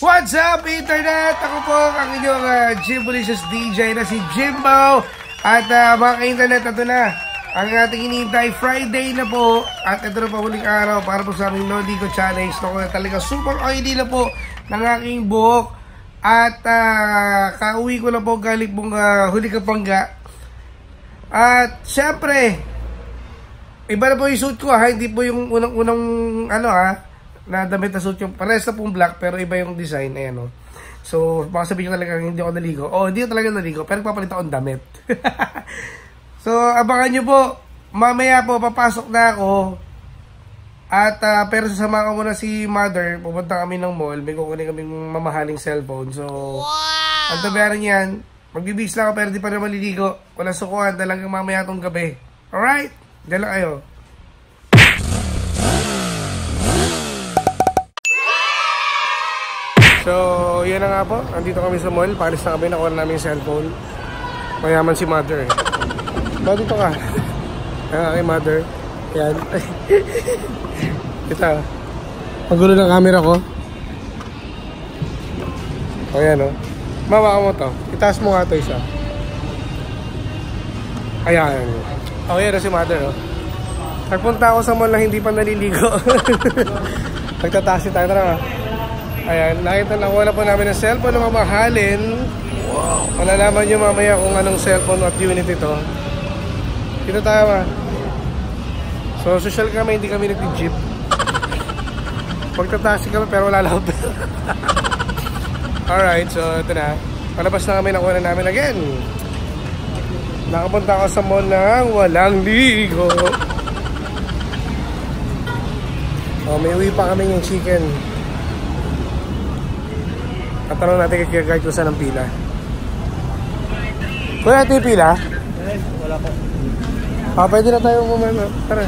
What's up, Internet? Ako po ang inyong Jimbolicious DJ na si Jimbo. At mga ka-Internet, ito na ang ating inihintay. Friday na po. At ito na pa huling araw para po sa aming No Ligo Challenge. Ito na talaga super oily na po ng aking buhok. At kauwi ko na po galing pong huli Kapangga. At syempre, iba na po yung suit ko ha. Hindi po yung unang na damit na suit yung pares na pong black pero iba yung design. Ayan o. So baka sabihin ko talaga hindi ako naligo. Hindi ako talaga naligo pero papalit akong damit. So abangan nyo po. Mamaya po papasok na ako. At pero sasama ko muna si mother. Pupunta kami ng mall. May kukunin kaming mamahaling cellphone. So ang tabayaran yan, magbibis na ako pero di pa naman maliligo. Walang sukuhan talagang mamaya itong gabi. Alright? Diyan lang kayo. So, yan na nga po. Andito kami sa mall. Palis na kami. Nakuha na namin yung cellphone. Mayaman si mother eh. Ba, dito ka. Ang aking mother. Yan. Kita. Magulo ng camera ko. O yan o. Mawa mo to. Itaas mo nga to isa. Ayan. O yan na si mother o. Nagpunta ako sa mall na hindi pa naliligo. Nagtataksi tayo na. Ayan, nakita na wala po namin ng cellphone na mamahalin. Wow. Malalaman nyo mamaya kung anong cellphone at unit ito. Dito tayo ba? So, social kami, hindi kami nag-jeep. Pagtataksi kami pero wala lang. Alright, so ito na. Palabas na kami, nakuha na namin again. Nakapunta ako sa mall ng walang ligo. Oh, may uwi pa kami yung chicken. Tatanong natin kay guide ko saan ang pila. Kuya, ito yung pila? Wala po. Pwede na tayo kumano. Tara.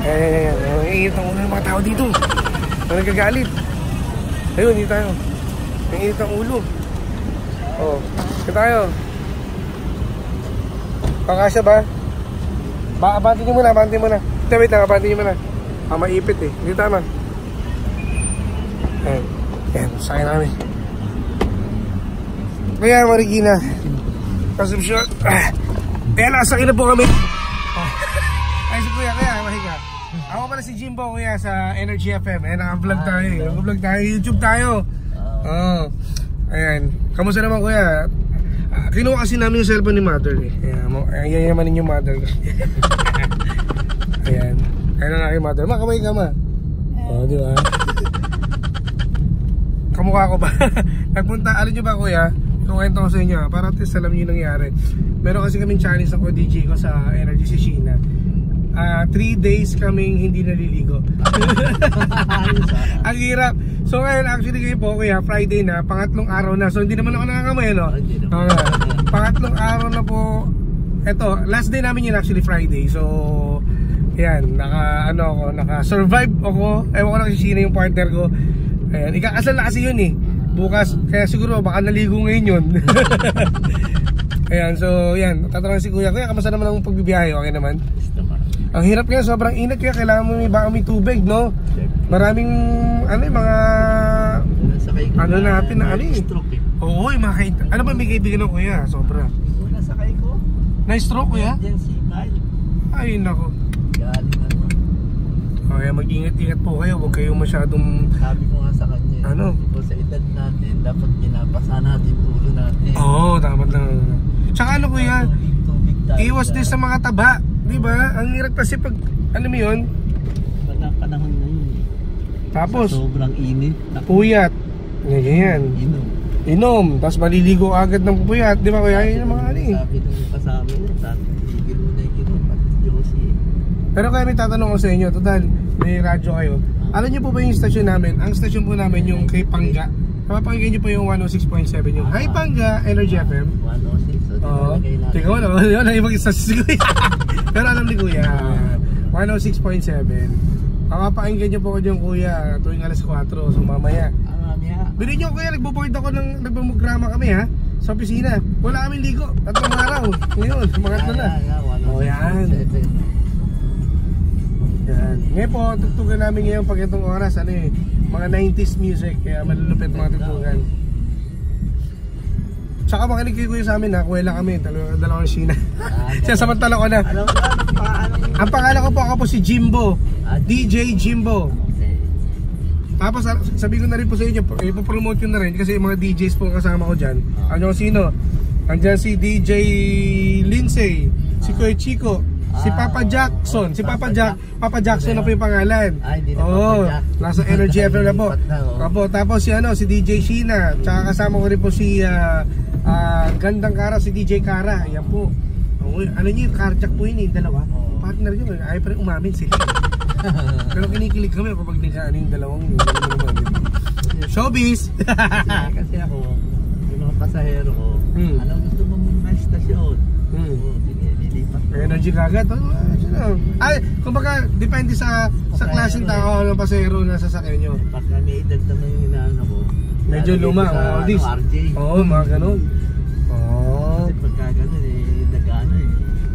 Ayan. Nanginginit ang ulo ng mga tao dito. Nagagalit. Ayun, hindi tayo. Nanginginit ang ulo. Oh, ito tayo. Pakasya ba? Abanti nyo muna, abanti muna. Wait lang, abanti nyo muna. Maipit eh. Hindi tama. Ayan, sakay namin. Kaya Marikina Consumption. Ayan, nasakay na po kami. Ay si kuya, kaya mahiga. Ako pala si Jimbo kuya sa Energy FM. Ayan, naka-vlog tayo. Naka-vlog tayo, YouTube tayo. Ayan, kamusta naman kuya? Kinuha kasi namin yung cellphone ni mother eh. Ayan, yayamanin yung mother. Ayan, ayan na aking mother. Kamay ka ma. Di ba? Kamukha ko ba? Nagpunta, alam nyo ba kuya? Kukwento ko sa inyo para at least alam nyo yung nangyari. Meron kasi kaming challenge ako DJ ko sa Energy si Sheena. 3 days kaming hindi naliligo. Ang hirap. So ngayon actually kayo po kuya, Friday na, pangatlong araw na. So hindi naman ako nakakamay no? Pangatlong araw na po. Eto, last day namin yun actually Friday. So yan, naka-survive ako. Ewan ko lang si Sheena yung partner ko. Ayan, ikakasal na kasi yun eh bukas, kaya siguro baka naligo ngayon yun. Ayan, so yan, tatanong si kuya, kamusta naman ang pagbibiyahe? Okay naman? Ang hirap kaya, sobrang init kaya kailangan mo may tubig, no? Maraming, mga natin na oo, yung mga kaibigan. Ano ba may kaibigan ng kuya? Sobra. Nasakay ko. Na-stroke kuya? Ay, nako. Kaya mag-ingat-ingat po kayo, huwag kayong masyadong. Sabi ko nga sa kanya, po sa edad natin, dapat ginapasa natin ulo natin. Oo, dapat lang. Tsaka kuya, iwas din sa mga taba, di ba? Ang hirap kasi pag, mo yun? Panahon na yun eh. Tapos, sobrang init. Puyat. Ganyan. Inom. Tapos maliligo agad ng puyat, di ba kuya? Yun ang mga Sabi nung kasama niya, tigil mo na yung Josie. Pero kaya may tatanong ko sa inyo, total, may radyo kayo. Alam niyo po ba yung stasyon namin? Ang stasyon po namin yung kay Pangga. Napapakinggan niyo po yung 106.7 yung Hi Pangga, Energy FM. 106, oo. Tingnan mo naman, yun ang ibang stasyon si Kuya. Pero alam ni Kuya, 106.7. Napapakinggan niyo po ko yung Kuya tuwing alas 4, so mamaya. Bilhin niyo Kuya, nagbo-board ako ng nagmamograma kami ha, sa opisina. Wala kaming ligo, 3 araw. Ngayon, mga na. O yan. Yan. Ngayon po, tugtugan namin ngayon pag itong oras, Mga 90s music, kaya malulupit mga tugtugan. Tsaka makinig kayo sa amin ha, kuwela kami, dalawang Sheena. Siya samantala ko na. Ang pangalan ko po, ako po si Jimbo. DJ Jimbo. Tapos sabi ko na rin po sa inyo, ipopromote ko na rin kasi yung mga DJs po kasama ko dyan. Ano sino? Andyan si DJ Lindsay, si Kuya Chico, si Papa Jackson. Si Papa Jackson na po yung pangalan. Oo, nasa Energy FM na po. Tapos si DJ Sheena. Tsaka kasama ko rin po si Gandang Kara, si DJ Kara. Ayan po. Ano nyo yung carjack po yun dalawa. Partner yun, ayaw pa rin umamin sila. Pero kinikilig kami kapag yung dalawang yun. Showbiz! Kasi ako, yung mga pasahero ko, anong gusto mong mga estasyon? Sige, lilipat ko. Energy kagad. Ay, kumbaga, depende sa klaseng tao ng pasahero na sasakyan nyo. Pagka may edad naman yung inaano ko, medyo luma. RJ. Oo, mga ganun. Kasi pagka ganun nag-ano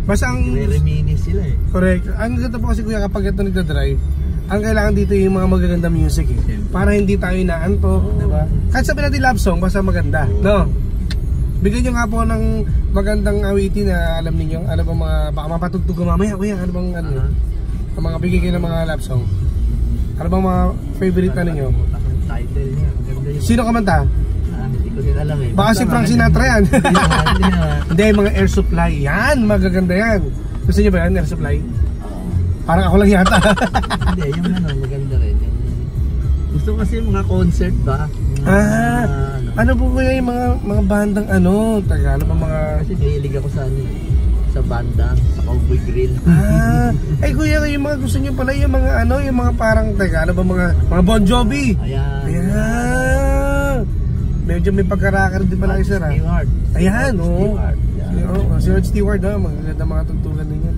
basta ang reminis sila correct. Ang ganda po kasi kuya kapag ito nagdadrive, ang kailangan dito yung mga magaganda music para hindi tayo inaantok, diba? Kahit sabi natin love song, basta maganda, no? Bigyan nyo nga po ng magandang awitin na alam ninyo, ano ba mga, baka mapatugtog ko mamaya kuya, ano bang ang mga bigay kayo ng mga love song? Ano bang mga favorite na ninyo? Title niya, maganda yun. Sino kamanta? Hindi ko din alam Baka si Frank Sinatra yan. Hindi, mga Air Supply. Yan, magaganda yan. Gusto nyo ba yan, Air Supply? Parang ako lang yata. Hindi, yung maganda rin. Gusto kasi yung mga concert ba? Ano po kaya yung mga bandang Tagalog pa mga... Kasi nahilig ako sa banda, sa Cowboy Grill. Ay kuya, yung mga gusto nyo pala yung mga yung mga parang Tagalog ba mga Bon Jovi. Ayan. Medyo may pagkarakar din pala kayo sir ha. Ayan, si Rod Stewart magaganda mga tugtugan ninyo.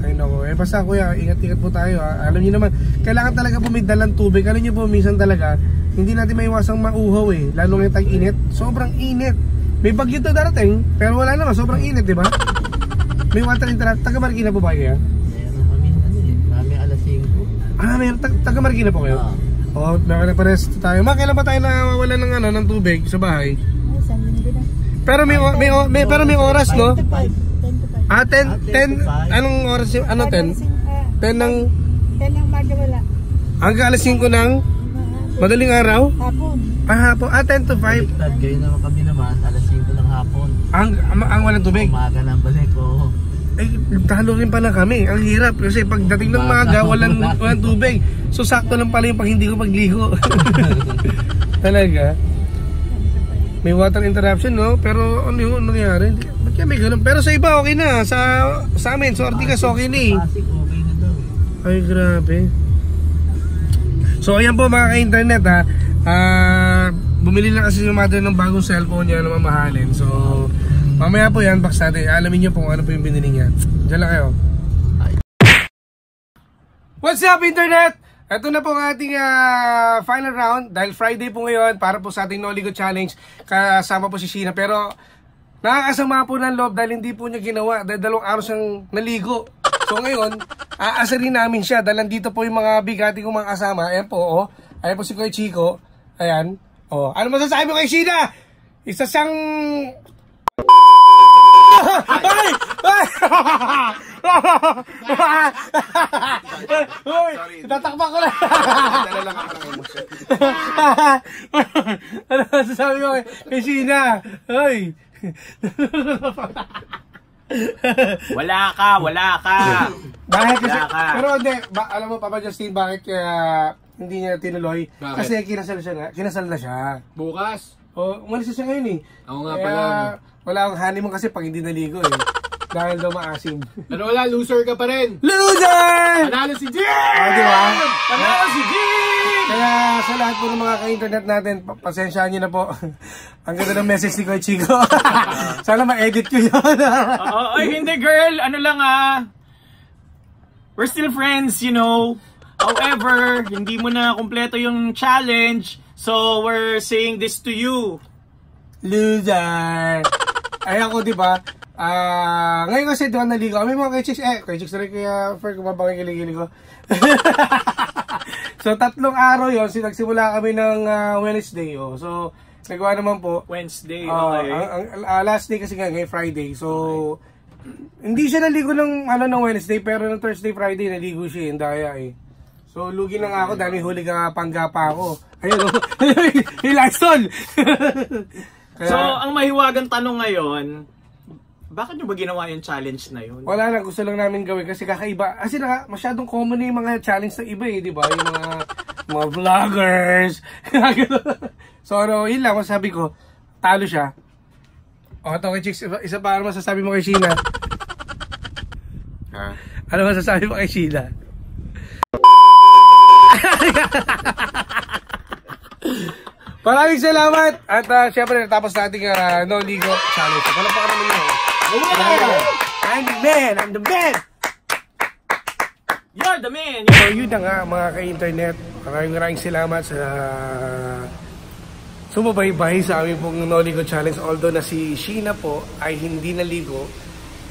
Ay nako, basta kuya, ingat-ingat po tayo ha. Alam niyo naman, kailangan talaga po may dalang tubig. Alam niyo po, minsan talaga hindi natin maiwasang mauhaw lalo ngayong tag-init. Sobrang init. May bagyo to darating, pero wala naman, sobrang init, di ba? May water interrupt. Taga Marikina po ba kayo? Meron kami kami alas 5. May taga Marikina po kayo? Oo, meron na pares tayo. Kailan ba tayo nawawala ng tubig sa bahay? Pero may oras, no? 10 to 5. 10, anong oras yung, 10? 10 ng... 10 ng magawala. Hanggang alas 5 ng madaling araw? Hapon. Hapon. 10 to 5. Kayo naman kami naman, alas 5 ng hapon. Ang walang tubig? Umaga ng balik ko. Ay, talo rin pala kami. Ang hirap kasi pagdating ng maga, walang tubig. So sakto lang pala yung pag hindi ko pagligo. Talaga. May water interruption, no? Pero ano yung nangyari? Ba't kaya may ganun? Pero sa iba, okay na. Sa amin, sa Ortigas, okay na eh. Okay na daw. Ay, grabe. So, ayan po mga ka-internet ha. Bumili lang kasi yung mother ng bagong cellphone niya na mamahalin. So, mamaya po yan, box natin. Alamin nyo po ano po yung binili niya. Diyan lang kayo. What's up, internet? Ito na po ang ating final round. Dahil Friday po ngayon, para po sa ating No Ligo Challenge. Kasama po si Sheena. Pero, nakakasama po ng loob dahil hindi po niya ginawa. Dahil 2 araw siyang naligo. So ngayon, aasarin namin siya. Dahil dito po yung mga bigati kong mga kasama. Ayan po, Ayan po si Kuya Chico. Ayan. Ano masasabi mo kay Sheena? Isa siyang... Ay! Sorry. Tatakpan ko lang. Dala lang ako ng emosyon. Ano masasabi mo kay Sheena? Ay! Wala ka. Bakit kasi, pero hindi, alam mo Papa Justin, bakit kaya hindi niya tinuloy? Bakit? Kasi kinasal na siya. Bukas. Umalis na siya ngayon eh. Ako nga Kaya, pala. wala akong honeymoon kasi pag hindi naligo eh. Dahil daw maasim. Ano wala, loser ka pa rin. Loser! Panalo si Jim! Diba? Panalo si Jim! Kaya sa lahat po ng mga ka-internet natin, pasensyaan nyo na po. Ang ganda ng message ni Kuya Chico. Sana ma-edit ko yun. Ay, hindi girl. Ano lang we're still friends, you know. However, hindi mo na kumpleto yung challenge. So, we're saying this to you. Loser! Ay ako, diba? Ngayon kasi doon naligo kami mga kay Chicks. Kay Chicks na rin kaya Fer, kumabang yung kiligili ko. So, 3 araw yun. Nagsimula kami ng Wednesday. Oh. So, nagawa naman po. Wednesday, okay. Ang last day kasi nga, ngayon Friday. So, hindi siya naligo ng Wednesday, pero ng Thursday, Friday, naligo siya. Yung daya eh. So, lugi na nga ako dahil huli ka panggapa ako. Ayun, Hilason! So, ang mahiwagang tanong ngayon, bakit nyo ba ginawa yung challenge na yun? Wala lang, gusto lang namin gawin kasi kakaiba. Kasi masyadong common na yung mga challenge na iba eh, di ba? Yung mga vloggers. So, yun lang, masabi ko, talo siya. O, ito kay Chicks, isa pa ano masasabi mo kay Sheena? Ano masasabi mo kay Sheena? Maraming salamat! At syempre, natapos natin No Ligo Challenge. Wala pa ka naman yun. I'm the man! You're the man! So yun na nga mga ka-internet. Maraming salamat sa sumubaybay sa aming pong No Ligo Challenge. Although na si Sheena po ay hindi naligo,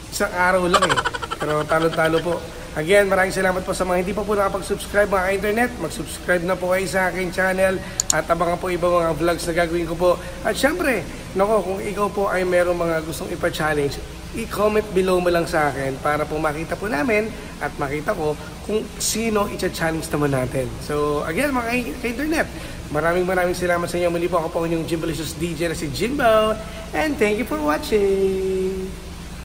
isang araw lang eh. Pero talo-talo po. Again, maraming salamat po sa mga hindi pa po nakapag-subscribe mga ka-internet. Mag-subscribe na po kayo sa aking channel at abangan po ibang mga vlogs na gagawin ko po. At syempre, kung ikaw po ay merong mga gustong ipa-challenge, i-comment below mo lang sa akin para po makita po namin at makita ko kung sino i-challenge naman natin. So, again mga ka-internet, maraming salamat sa inyo. Muli po ako po yung Jimbolicious DJ na si Jimbo. And thank you for watching!